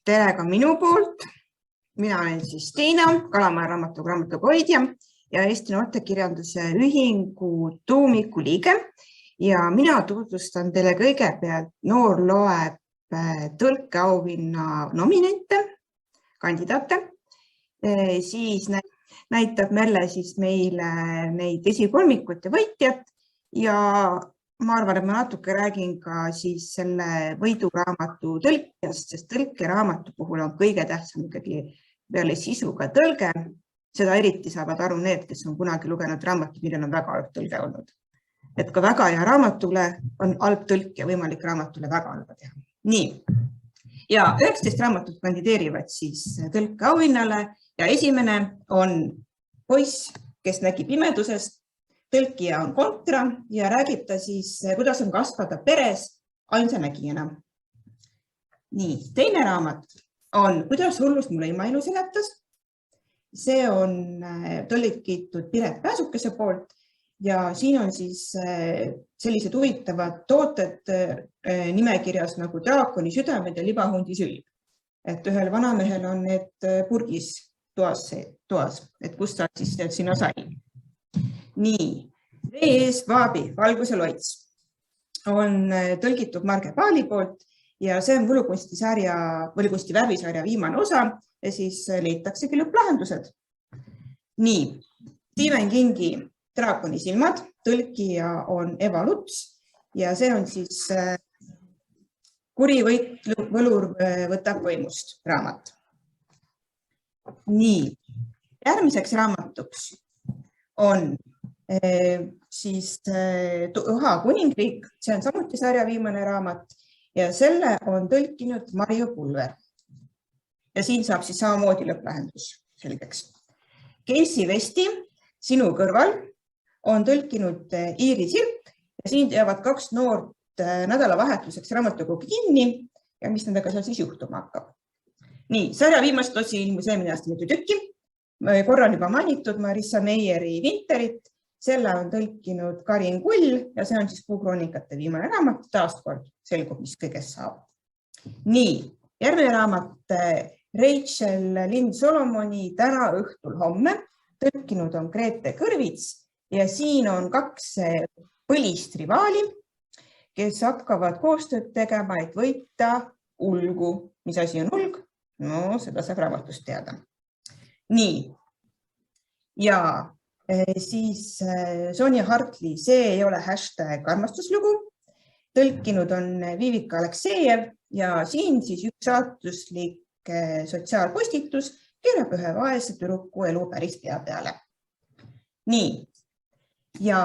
Tere ka minu poolt. Mina olen siis Tiina, Kalamaja raamatukogu hoidja ja Eesti Noortekirjanduse Ühingu tuumiku liige. Ja mina tutvustan teile kõigepealt Noor loeb tõlkeauhinna nominente, kandidaate. Siis näitab Merle siis meile neid esikolmikut ja võitjat ja ma arvan, et ma natuke räägin ka siis selle võiduraamatu tõlkijast, sest tõlkeraamatu puhul on kõige tähtsam ikkagi peale sisuga tõlge. Seda eriti saavad aru need, kes on kunagi lugenud raamatut, millel on väga halb tõlge olnud. Et ka väga hea raamatule on halb tõlk ja võimalik raamatule väga halba teha. Nii. Ja 19 raamatut kandideerivad siis tõlkeauhinnale ja esimene on Poiss, kes nägi pimedusest. Tõlkija on Kontra ja räägib ta siis, kuidas on kasvada peres ainsa nägijana. Nii, teine raamat on Kuidas hullust mulle imailu seletas. See on tõlkitud Piret Pääsukese poolt ja siin on siis sellised huvitavad tooted nimekirjas nagu draakoni südamed ja libahundi sülg. Et ühel vanamehel on need purgis toas, et kust ta siis sinna sai. Nii, Vee ees vaabi, valguse loits on tõlgitud Marge Paali poolt ja see on võlukunsti värvisarja viimane osa ja siis leitaksegi lõpplahendused. Nii, Stephen Kingi Draakoni silmad, tõlkija on Eva Luts ja see on siis Kuri võlur võtab võimust raamat. Nii, järgmiseks raamatuks on siis Tuha kuningriik, see on samuti sarja viimane raamat ja selle on tõlkinud Marju Pulver. Ja siin saab siis samamoodi lõpplahendus selgeks. Casey Vesti, Sinu kõrval on tõlkinud Iiri Sirk ja siin jäävad 2 noort nädalavahetuseks raamatukogu kinni ja mis nendega seal siis juhtuma hakkab. Nii, sarja viimast osi ilmus eelmine aasta mitu tükki. Korra on juba mainitud Marissa Meieri Winterit. Selle on tõlkinud Karin Kull ja see on siis Puukroonikate viimane raamat. Taaskord selgub, mis kõigest saab. Nii, järgmine raamat Rachel Lynn Solomoni Täna õhtul homme. Tõlkinud on Grete Kõrvits ja siin on 2 põlist rivaali, kes hakkavad koostööd tegema, et võita ulgu. Mis asi on ulg? No, seda saab raamatust teada. Nii, ja siis Sonja Hartli, see ei ole #armastuslugu. Tõlkinud on Vivika Aleksejev ja siin siis üks saatuslik sotsiaalpostitus keerab ühe vaese tüdruku elu päris pea peale. Nii, ja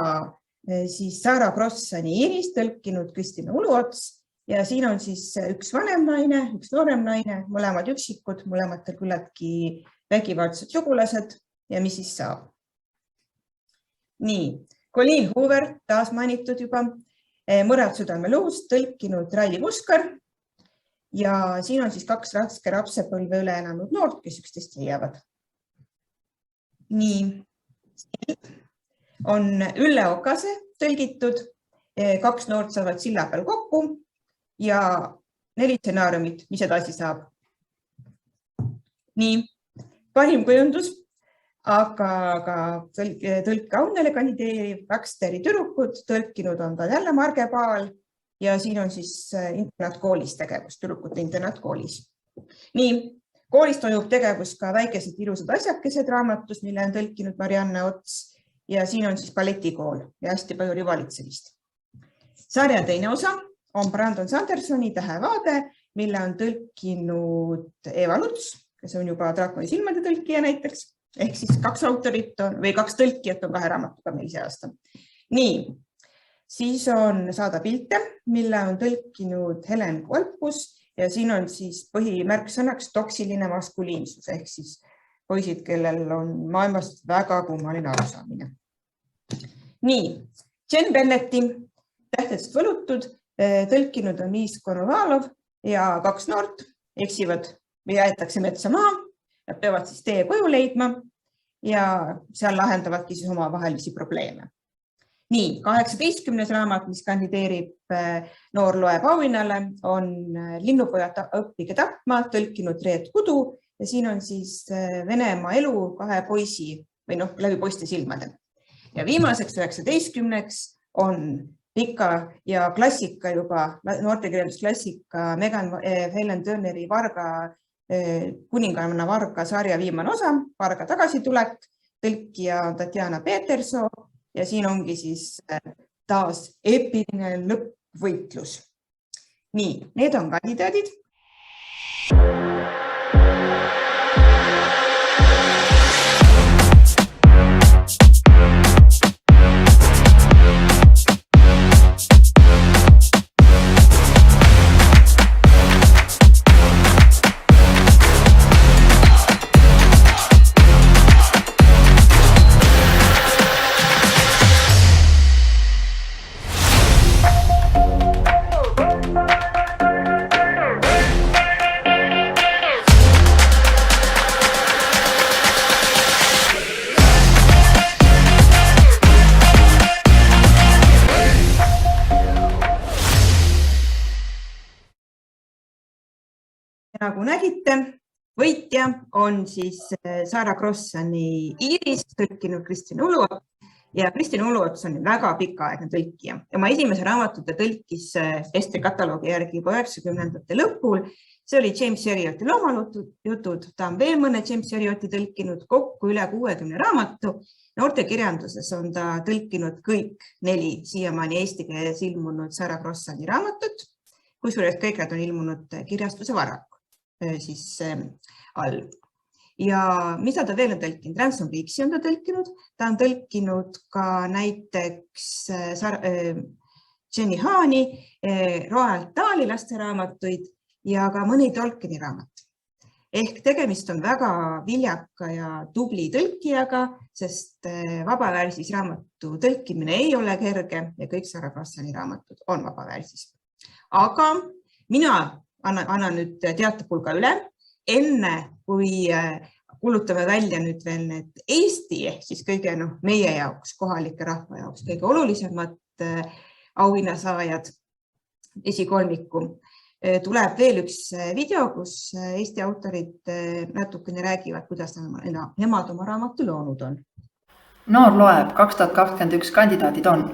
siis Sara Krossani Iiris tõlkinud Kristina Uluots ja siin on siis üks vanem naine, üks noorem naine, mõlemad üksikud, mõlematel küllaltki vägivaldsed sugulased ja mis siis saab. Nii, Colleen Hoover, taas mainitud juba, Mõrad südame luust, tõlkinud Raili Puskar ja siin on siis 2 raske lapsepõlve üle elanud noort, kes üksteist leiavad. Nii, on Ülle Okase tõlgitud, 2 noort saavad silla peal kokku ja 4 stsenaariumit, mis edasi saab. Nii, parim kujundus, aga tõlkeauhinnale kandideeriv Baxteri tüdrukud, tõlkinud on ta jälle Marge Paal ja siin on siis internaatkoolis tegevus, tüdrukute internaatkoolis. Nii, koolis toimub tegevus ka Väikesed ilusad asjakesed raamatus, mille on tõlkinud Marianne Ots ja siin on siis balletikool ja hästi palju rivaalitsemist. Sarja teine osa on Brandon Sandersoni Tähevaade, mille on tõlkinud Eva Luts, kes on juba Draakoni silmade tõlkija näiteks. Ehk siis 2 autorit või 2 tõlkijat on 2 raamatuga meil see aasta. Nii, siis on Saada pilte, mille on tõlkinud Helen Kolpus ja siin on siis põhimärksõnaks toksiline maskuliinsus ehk siis poisid, kellel on maailmast väga kummaline arusaamine. Nii, Jen Bennetti Tähtedest võlutud, tõlkinud on Liis Konovalov ja 2 noort eksivad või jäetakse metsa maha. Nad peavad siis tee koju leidma ja seal lahendavadki siis oma vahelisi probleeme. Nii, 18. raamat, mis kandideerib Noor loeb auhinnale, on Linnupojad õppige tapma, tõlkinud Reet Kudu ja siin on siis Venemaa elu 2 poisi või läbi poiste silmade. Ja viimaseks 19. on pika ja klassika juba, noortekirjandusklassika Megan Helen Turneri Varga, kuninganna Varga sarja viimane osa, Varga tagasitulek, tõlkija Tatjana Petersoo ja siin ongi siis taas eepiline lõppvõitlus. Nii, need on kandidaadid. Nagu nägite, võitja on siis Sara Krossani Iiris, tõlkinud Kristin Uluots ja Kristin Uluots on väga pikaaegne tõlkija. Oma esimese raamatute tõlkis Eesti kataloogi järgi juba 90ndate lõpul. See oli James Herrioti loomajutud, ta on veel mõne James Herrioti tõlkinud, kokku üle 60 raamatu. Noortekirjanduses on ta tõlkinud kõik 4 siiamaani eesti keeles ilmunud Sara Krossani raamatut, kusjuures kõik on ilmunud kirjastuse Varrak siis all. Ja mida ta veel on tõlkinud? Ransom Peaksi on ta tõlkinud. Ta on tõlkinud ka näiteks Jenny Haani, Roald Dahli lasteraamatuid ja ka mõni Tolkieni raamat. Ehk tegemist on väga viljaka ja tubli tõlkijaga, sest vabaväärsis raamatu tõlkimine ei ole kerge ja kõik Sara Krossani raamatud on vabaväärsis. Aga mina annan nüüd teatepulga üle, enne kui kuulutame välja nüüd veel need Eesti ehk siis kõige meie jaoks, kohalike rahva jaoks kõige olulisemad auhinnasaajad esikolmiku. Tuleb veel üks video, kus Eesti autorid natukene räägivad, kuidas nemad oma raamatu loonud on. Noor loeb 2021 kandidaadid on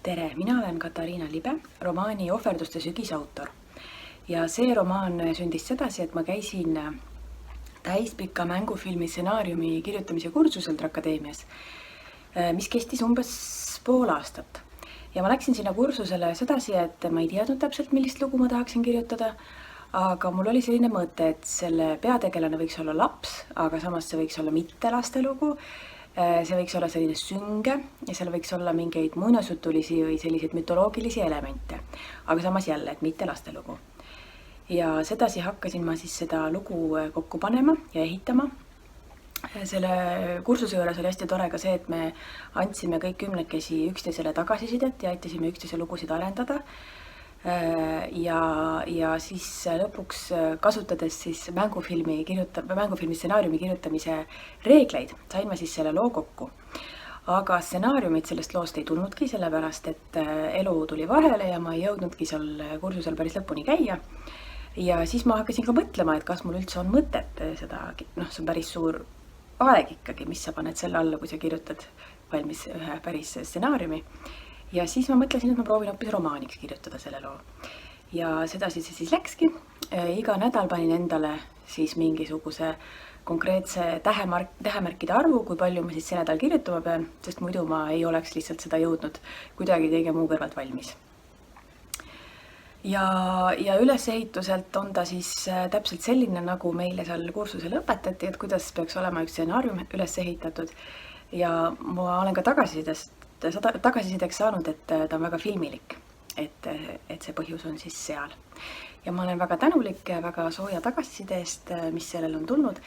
Tere, mina olen Katariina Libe, romaani Ohverduste sügisautor. Ja see romaan sündis sedasi, et ma käisin täispika mängufilmi stsenaariumi kirjutamise kursusel Akadeemias, mis kestis umbes pool aastat. Ja ma läksin sinna kursusele sedasi, et ma ei teadnud täpselt, millist lugu ma tahaksin kirjutada, aga mul oli selline mõte, et selle peategelane võiks olla laps, aga samas see võiks olla mitte lastelugu. See võiks olla selline sünge ja seal võiks olla mingeid muinasjutulisi või selliseid mütoloogilisi elemente, aga samas jälle, et mitte lastelugu. Ja sedasi hakkasin ma siis seda lugu kokku panema ja ehitama. Selle kursuse juures oli hästi tore ka see, et me andsime kõik 10 üksteisele tagasisidet ja aitasime üksteise lugusid arendada. Ja siis lõpuks kasutades siis mängufilmi stsenaariumi kirjutamise reegleid sain ma siis selle loo kokku. Aga stsenaariumid sellest loost ei tulnudki, sellepärast et elu tuli vahele ja ma ei jõudnudki seal kursusel päris lõpuni käia. Ja siis ma hakkasin ka mõtlema, et kas mul üldse on mõtet seda, see on päris suur aeg ikkagi, mis sa paned selle alla, kui sa kirjutad valmis ühe päris stsenaariumi. Ja siis ma mõtlesin, et ma proovin hoopis romaaniks kirjutada selle loo. Ja sedasi see siis läkski. Iga nädal panin endale siis mingisuguse konkreetse tähemärkide arvu, kui palju ma siis see nädal kirjutama pean, sest muidu ma ei oleks lihtsalt seda jõudnud kuidagi kõige muu kõrvalt valmis. Ja ülesehituselt on ta siis täpselt selline, nagu meile seal kursusel õpetati, et kuidas peaks olema üks stsenaarium üles ehitatud. Ja ma olen ka tagasisideks saanud, et ta on väga filmilik, et see põhjus on siis seal. Ja ma olen väga tänulik väga sooja tagasiside eest, mis sellel on tulnud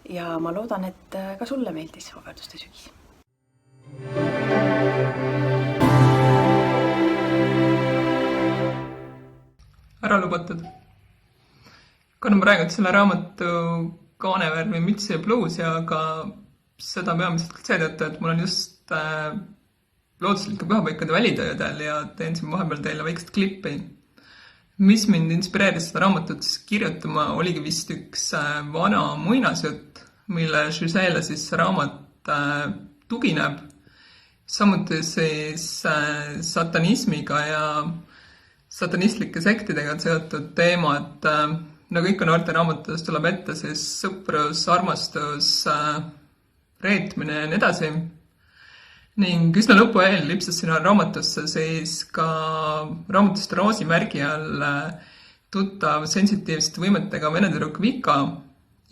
ja ma loodan, et ka sulle meeldis Ohverduste sügis. Ära lubatud. Kuna ma räägin selle raamatu kaanevärvi müts ja bluusi, aga seda peamiselt seetõttu, et mul on just looduslike pühapaikade välitöödel ja teen siin vahepeal teile väikest klippi. Mis mind inspireeris seda raamatut kirjutama, oligi vist üks vana muinasjutt, mille Gisele siis raamat tugineb. Samuti siis satanismiga ja satanistlike sektidega seotud teemad. Nagu ikka noorte raamatutes tuleb ette, siis sõprus, armastus, reetmine ja nii edasi. Ning üsna lõpu eel lipsas sinna raamatusse siis ka raamatust Roosi märgi all tuttav sensitiivsete võimetega vene tüdruk Vika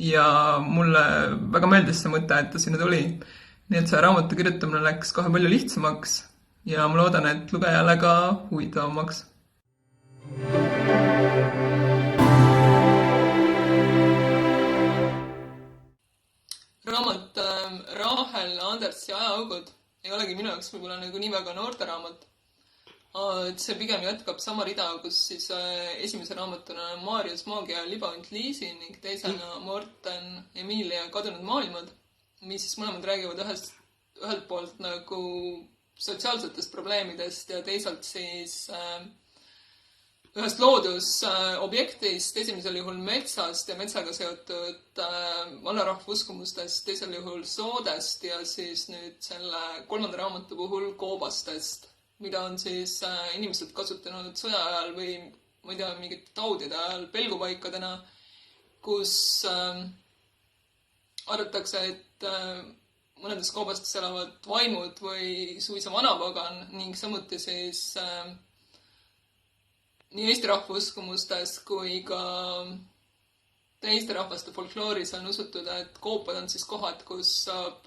ja mulle väga meeldis see mõte, et ta sinna tuli. Nii et see raamatu kirjutamine läks kohe palju lihtsamaks ja ma loodan, et lugejale ka huvitavamaks. Raamat Rahel Andersi Ajaaugud ei olegi minu jaoks võib-olla nagu nii väga noorteraamat. Et see pigem jätkab sama rida, kus siis esimese raamatuna Marius Maagia Libahunt Liisi ning teisena Morten Emilia Kadunud maailmad, mis siis mõlemad räägivad ühelt poolt nagu sotsiaalsetest probleemidest ja teisalt siis ühest loodusobjektist, esimesel juhul metsast ja metsaga seotud vanarahva uskumustest, teisel juhul soodest ja siis nüüd selle kolmanda raamatu puhul koobastest, mida on siis inimesed kasutanud sõja ajal või ma ei tea, mingite taudide ajal pelgupaikadena, kus arvatakse, et mõnedes koobastes elavad vaimud või suisa vanapagan ning samuti siis nii Eesti rahvauskumustes kui ka teiste rahvaste folklooris on usutud, et koopad on siis kohad, kus saab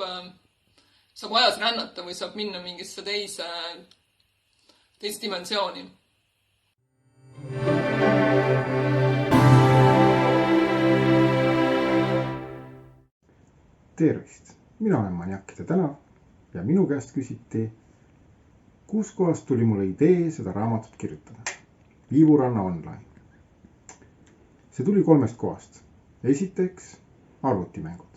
ajas rännata või saab minna mingisse teise dimensiooni. Tervist! Mina olen Maniakide tänav ja minu käest küsiti, kus kohast tuli mulle idee seda raamatut kirjutada. Viivuranna online. See tuli 3 kohast. Esiteks arvutimängud,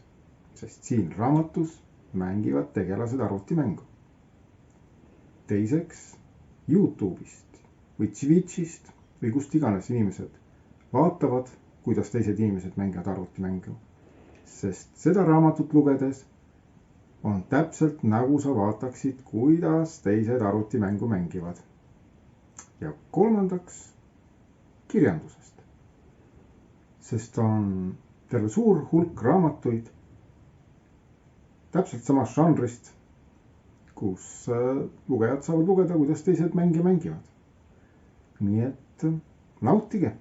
sest siin raamatus mängivad tegelased arvutimängu. Teiseks YouTube'ist või Twitch'ist või kust iganes inimesed vaatavad, kuidas teised inimesed mängivad arvutimängu. Sest seda raamatut lugedes on täpselt nagu sa vaataksid, kuidas teised arvutimängu mängivad. Ja kolmandaks kirjandusest, sest on terve suur hulk raamatuid täpselt samast žanrist, kus lugejad saavad lugeda, kuidas teised mängija mängivad. Nii et nautige!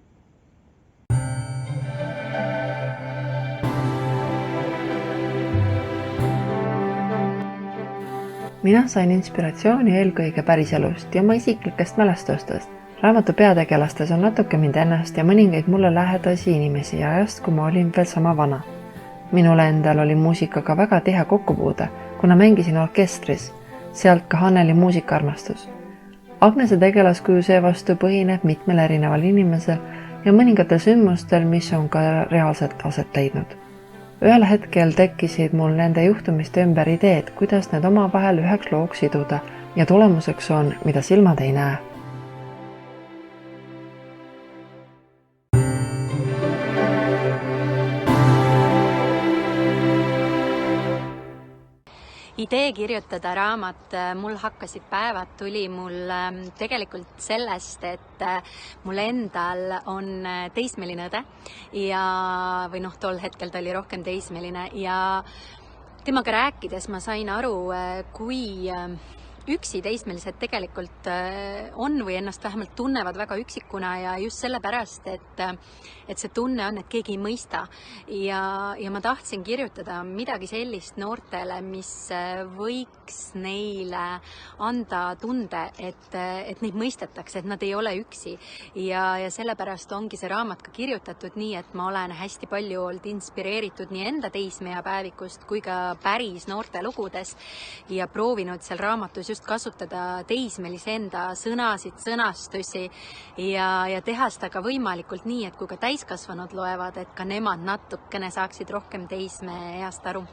Mina sain inspiratsiooni eelkõige päriselust ja oma isiklikest mälestustest. Raamatu peategelastes on natuke mind ennast ja mõningaid mulle lähedasi inimesi ajast, kui ma olin veel sama vana. Minule endal oli muusikaga väga tihe kokkupuude, kuna mängisin orkestris, sealt ka Hanneli muusikaarmastus. Agnese tegelaskuju seevastu põhineb mitmel erineval inimesel ja mõningatel sündmustel, mis on ka reaalselt aset leidnud. Ühel hetkel tekkisid mul nende juhtumiste ümber ideed, kuidas need omavahel üheks looks siduda ja tulemuseks on, mida silmad ei näe. Idee kirjutada raamat, mul hakkasid päevad, tuli mul tegelikult sellest, et mul endal on teismeline õde või tol hetkel ta oli rohkem teismeline ja temaga rääkides ma sain aru, kui üksi teismelised tegelikult on või ennast vähemalt tunnevad väga üksikuna ja just sellepärast, et see tunne on, et keegi ei mõista. Ja ma tahtsin kirjutada midagi sellist noortele, mis võiks neile anda tunde, et neid mõistetakse, et nad ei ole üksi. Ja sellepärast ongi see raamat ka kirjutatud nii, et ma olen hästi palju olnud inspireeritud nii enda teismeja päevikust kui ka päris noorte lugudest ja proovinud seal raamatus just kasutada teismelise enda sõnasid, sõnastusi ja teha seda ka võimalikult nii, et kui ka täiskasvanud loevad, et ka nemad natukene saaksid rohkem teismeeast aru.